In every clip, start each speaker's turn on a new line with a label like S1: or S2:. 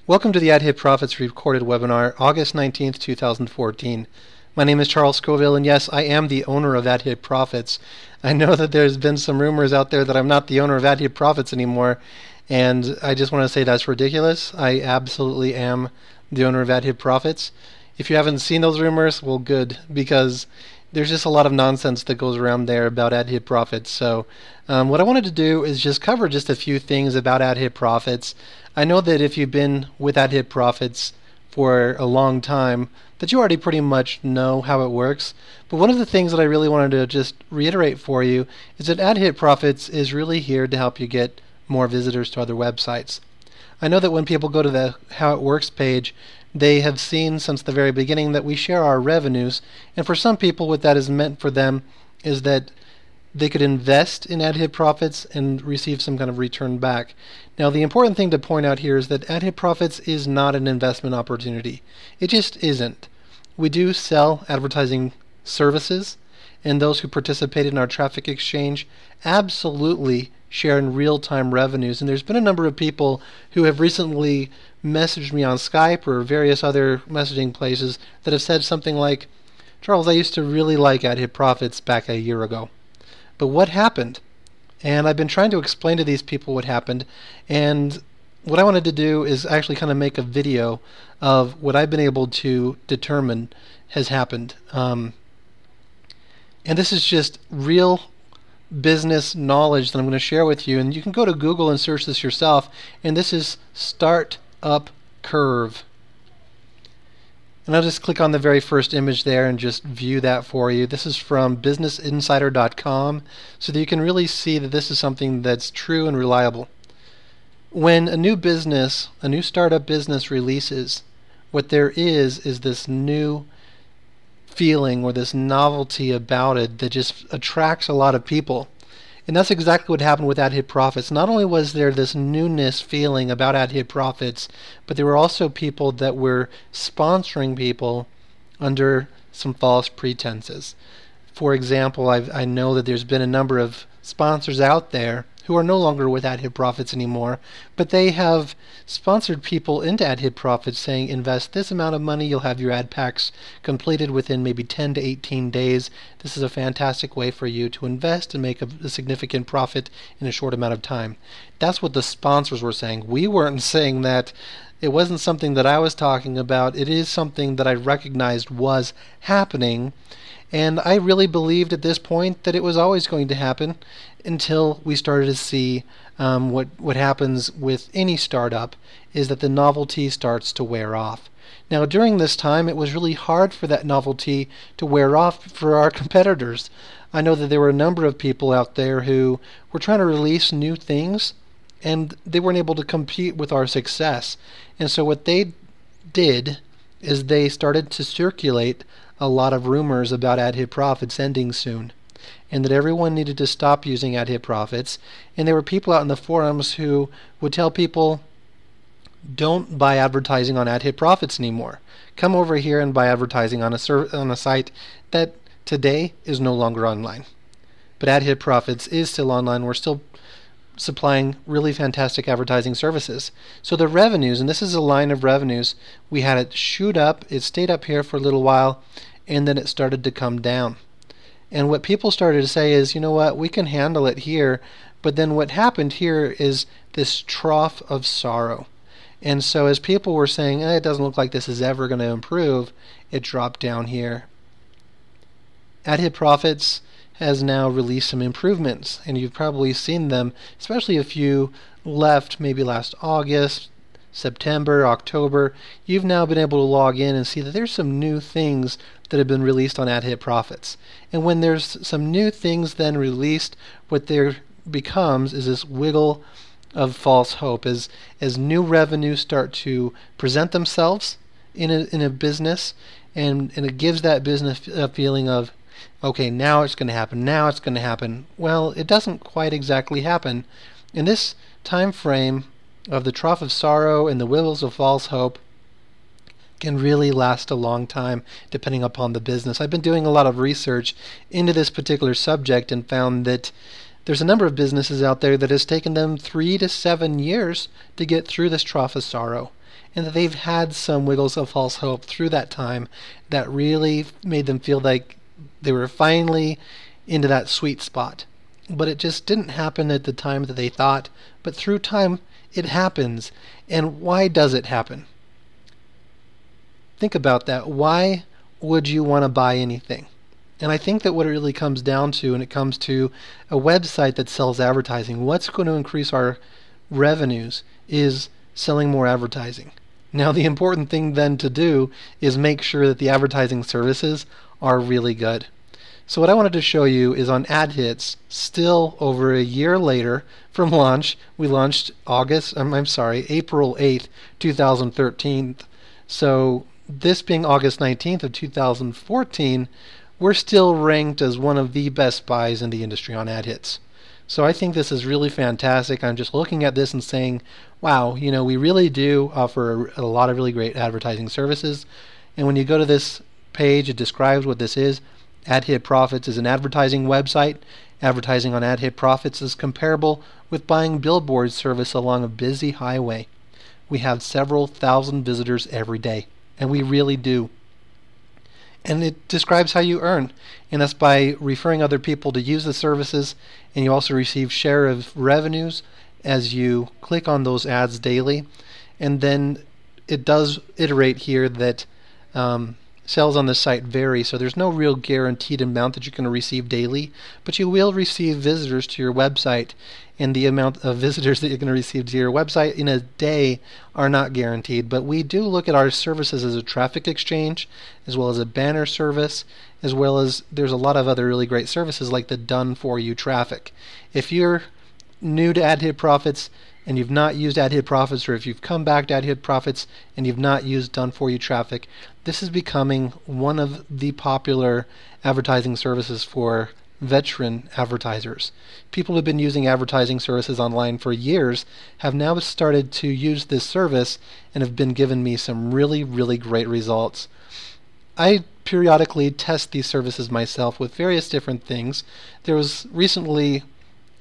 S1: Welcome to the Ad Hit Profits recorded webinar, August 19th, 2014. My name is Charles Scoville, and yes, I am the owner of Ad Hit Profits. I know that there's been some rumors out there that I'm not the owner of Ad Hit Profits anymore, and I just want to say that's ridiculous. I absolutely am the owner of Ad Hit Profits. If you haven't seen those rumors, well, good, because there's just a lot of nonsense that goes around there about Ad Hit Profits. So what I wanted to do is just cover just a few things about Ad Hit Profits. I know that if you've been with Ad Hit Profits for a long time, that you already pretty much know how it works. But one of the things that I really wanted to just reiterate for you is that Ad Hit Profits is really here to help you get more visitors to other websites. I know that when people go to the How It Works page, they have seen since the very beginning that we share our revenues, and for some people what that is meant for them is that they could invest in Ad Hit Profits and receive some kind of return back. Now, the important thing to point out here is that Ad Hit Profits is not an investment opportunity. It just isn't. We do sell advertising services, and those who participate in our traffic exchange absolutely share in real-time revenues. And there's been a number of people who have recently messaged me on Skype or various other messaging places that have said something like, "Charles, I used to really like Ad Hit Profits back a year ago. But what happened?" And I've been trying to explain to these people what happened, and what I wanted to do is actually kind of make a video of what I've been able to determine has happened. And this is just real business knowledge that I'm going to share with you, and you can go to Google and search this yourself, and this is Startup Curve. And I'll just click on the very first image there and just view that for you. This is from businessinsider.com, so that you can really see that this is something that's true and reliable. When a new business, a new startup business releases, what there is this new feeling or this novelty about it that just attracts a lot of people. And that's exactly what happened with Ad Hit Profits. Not only was there this newness feeling about Ad Hit Profits, but there were also people that were sponsoring people under some false pretenses. For example, I know that there's been a number of sponsors out there who are no longer with Ad Hit Profits anymore, but they have sponsored people into Ad Hit Profits saying, invest this amount of money, you'll have your ad packs completed within maybe 10 to 18 days. This is a fantastic way for you to invest and make a significant profit in a short amount of time. That's what the sponsors were saying. We weren't saying that. It wasn't something that I was talking about. It is something that I recognized was happening. And I really believed at this point that it was always going to happen until we started to see what happens with any startup is that the novelty starts to wear off. Now, during this time, it was really hard for that novelty to wear off for our competitors. I know that there were a number of people out there who were trying to release new things, and they weren't able to compete with our success. And so what they did is they started to circulate a lot of rumors about Ad Hit Profits ending soon, and that everyone needed to stop using Ad Hit Profits. And there were people out in the forums who would tell people, don't buy advertising on Ad Hit Profits anymore. Come over here and buy advertising on a site that today is no longer online. But Ad Hit Profits is still online. We're still supplying really fantastic advertising services. So the revenues, and this is a line of revenues, we had it shoot up, it stayed up here for a little while, and then it started to come down. And what people started to say is, you know what, we can handle it here, but then what happened here is this trough of sorrow. And so as people were saying, it doesn't look like this is ever going to improve, it dropped down here. Ad Hit Profits has now released some improvements, and you've probably seen them, especially if you left maybe last August, September, October. You've now been able to log in and see that there's some new things that have been released on Ad Hit Profits. And when there's some new things then released, what there becomes is this wiggle of false hope. As new revenues start to present themselves in a business, and it gives that business a feeling of, okay, now it's going to happen, now it's going to happen. Well, it doesn't quite exactly happen. In this time frame of the trough of sorrow and the wiggles of false hope can really last a long time depending upon the business. I've been doing a lot of research into this particular subject and found that There's a number of businesses out there that has taken them 3 to 7 years to get through this trough of sorrow, and that they've had some wiggles of false hope through that time that really made them feel like they were finally into that sweet spot. But it just didn't happen at the time that they thought, but through time it happens. And why does it happen? Think about that. Why would you want to buy anything? And I think that what it really comes down to, when it comes to a website that sells advertising, what's going to increase our revenues is selling more advertising. Now, the important thing then to do is make sure that the advertising services are really good. So what I wanted to show you is on AdHits, still over a year later from launch. We launched April 8th, 2013. So this being August 19th of 2014, we're still ranked as one of the best buys in the industry on AdHits. So I think this is really fantastic. I'm just looking at this and saying, wow, we really do offer a lot of really great advertising services. And when you go to this page, it describes what this is. AdHit Profits is an advertising website. Advertising on AdHit Profits is comparable with buying billboard service along a busy highway. We have several thousand visitors every day, and we really do. And it describes how you earn, and that's by referring other people to use the services, and you also receive share of revenues as you click on those ads daily. And then it does iterate here that sales on the site vary, so there's no real guaranteed amount that you're going to receive daily, but you will receive visitors to your website, and the amount of visitors that you're going to receive to your website in a day are not guaranteed. But we do look at our services as a traffic exchange, as well as a banner service, as well as there's a lot of other really great services like the done for you traffic. If you're new to AdHit Profits and you've not used AdHit Profits, or if you've come back to AdHit Profits and you've not used done for you traffic, this is becoming one of the popular advertising services for veteran advertisers. People who have been using advertising services online for years have now started to use this service and have been giving me some really, really great results. I periodically test these services myself with various different things. There was recently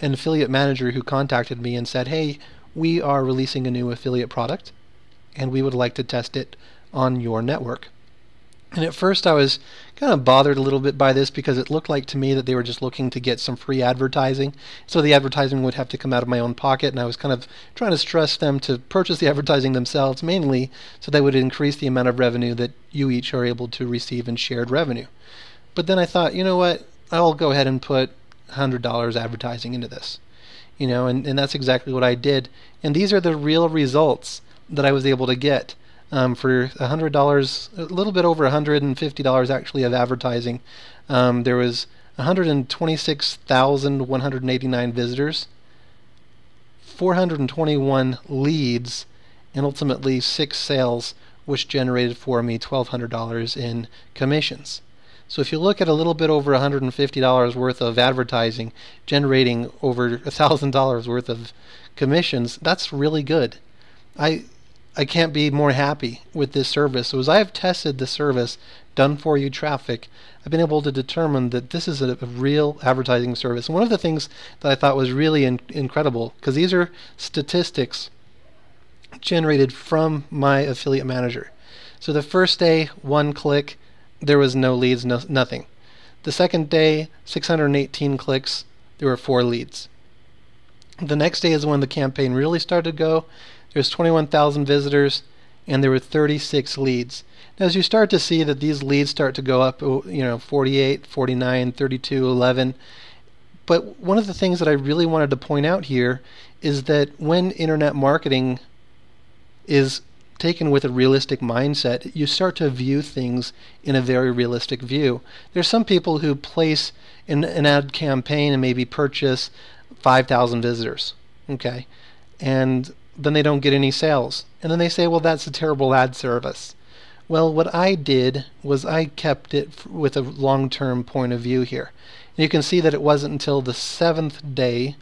S1: an affiliate manager who contacted me and said, hey, we are releasing a new affiliate product and we would like to test it on your network. And at first I was kind of bothered a little bit by this because it looked like to me that they were just looking to get some free advertising. So the advertising would have to come out of my own pocket, and I was kind of trying to stress them to purchase the advertising themselves, mainly so they would increase the amount of revenue that you each are able to receive in shared revenue. But then I thought, you know what, I'll go ahead and put $100 advertising into this. And that's exactly what I did. And these are the real results that I was able to get. For $100, a little bit over $150 actually of advertising, there was 126,189 visitors, 421 leads, and ultimately 6 sales, which generated for me $1,200 in commissions. So if you look at a little bit over $150 worth of advertising generating over $1,000 worth of commissions, that's really good. I can't be more happy with this service. So as I have tested the service, done for you traffic, I've been able to determine that this is a real advertising service. And one of the things that I thought was really incredible, because these are statistics generated from my affiliate manager. So the first day, 1 click, there was no leads, nothing. The second day, 618 clicks, there were 4 leads. The next day is when the campaign really started to go. There's 21,000 visitors, and there were 36 leads. Now, as you start to see that these leads start to go up, 48, 49, 32, 11. But one of the things that I really wanted to point out here is that when internet marketing is taken with a realistic mindset, you start to view things in a very realistic view. There's some people who place an ad campaign and maybe purchase 5,000 visitors, okay? And then they don't get any sales. And then they say, well, that's a terrible ad service. Well, what I did was I kept it with a long-term point of view here. And you can see that it wasn't until the 7th day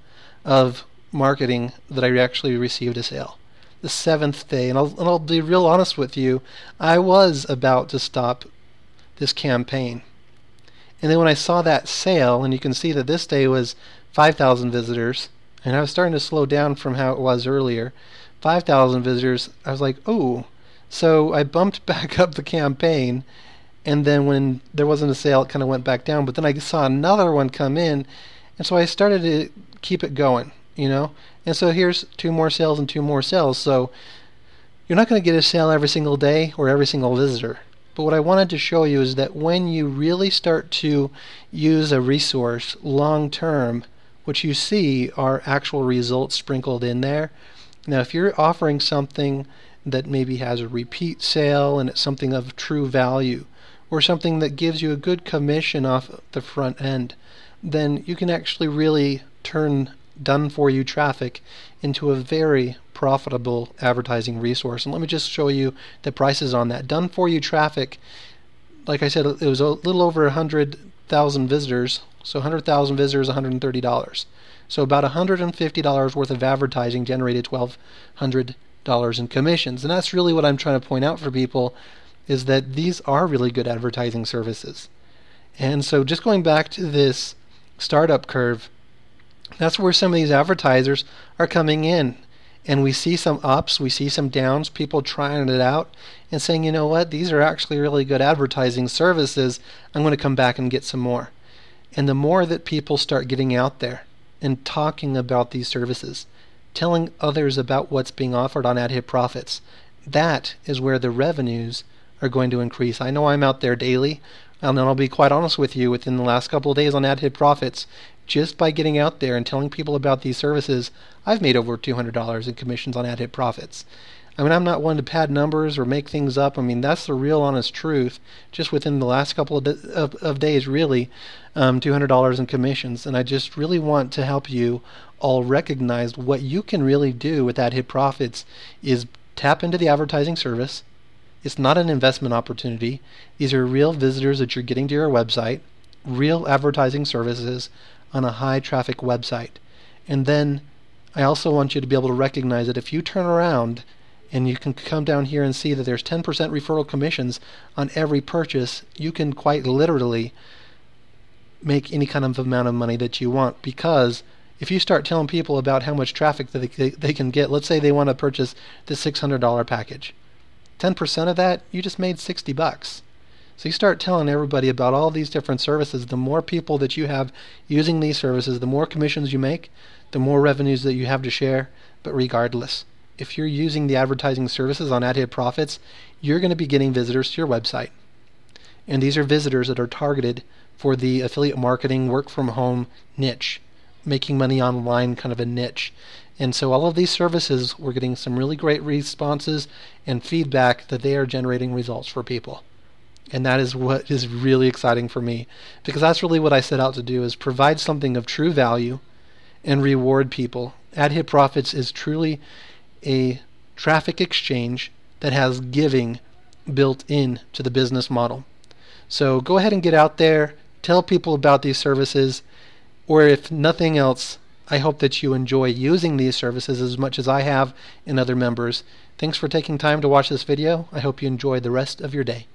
S1: of marketing that I actually received a sale. The 7th day. And I'll be real honest with you, I was about to stop this campaign. And then when I saw that sale, and you can see that this day was 5,000 visitors, and I was starting to slow down from how it was earlier. 5,000 visitors, I was like, oh. So I bumped back up the campaign, and then when there wasn't a sale, it kind of went back down. But then I saw another one come in, and so I started to keep it going, you know. And so here's 2 more sales and 2 more sales. So you're not going to get a sale every single day or every single visitor. But what I wanted to show you is that when you really start to use a resource long term, what you see are actual results sprinkled in there. Now, if you're offering something that maybe has a repeat sale and it's something of true value, or something that gives you a good commission off the front end, then you can actually really turn done-for-you traffic into a very profitable advertising resource. And let me just show you the prices on that. Done-for-you traffic, like I said, it was a little over 100,000 visitors. So 100,000 visitors, $130. So about $150 worth of advertising generated $1,200 in commissions. And that's really what I'm trying to point out for people, is that these are really good advertising services. And so just going back to this startup curve, that's where some of these advertisers are coming in. And we see some ups, we see some downs, people trying it out and saying, you know what, these are actually really good advertising services. I'm going to come back and get some more. And the more that people start getting out there and talking about these services, telling others about what's being offered on Ad Hit Profits, that is where the revenues are going to increase. I know I'm out there daily, and I'll be quite honest with you, within the last couple of days on Ad Hit Profits, just by getting out there and telling people about these services, I've made over $200 in commissions on Ad Hit Profits. I mean, I'm not one to pad numbers or make things up. I mean, that's the real honest truth. Just within the last couple of days, really, $200 in commissions. And I just really want to help you all recognize what you can really do with Ad Hit Profits is tap into the advertising service. It's not an investment opportunity. These are real visitors that you're getting to your website, real advertising services on a high traffic website. And then I also want you to be able to recognize that if you turn around and you can come down here and see that there's 10% referral commissions on every purchase, you can quite literally make any kind of amount of money that you want. Because if you start telling people about how much traffic that they can get, let's say they want to purchase the $600 package, 10% of that, you just made $60. So you start telling everybody about all these different services. The more people that you have using these services, the more commissions you make, the more revenues that you have to share. But regardless, if you're using the advertising services on Ad Hit Profits, you're going to be getting visitors to your website. And these are visitors that are targeted for the affiliate marketing, work from home niche, making money online kind of a niche. And so all of these services, we're getting some really great responses and feedback that they are generating results for people. And that is what is really exciting for me, because that's really what I set out to do, is provide something of true value and reward people. Ad Hit Profits is truly a traffic exchange that has giving built in to the business model. So go ahead and get out there, tell people about these services, or if nothing else, I hope that you enjoy using these services as much as I have and other members. Thanks for taking time to watch this video. I hope you enjoy the rest of your day.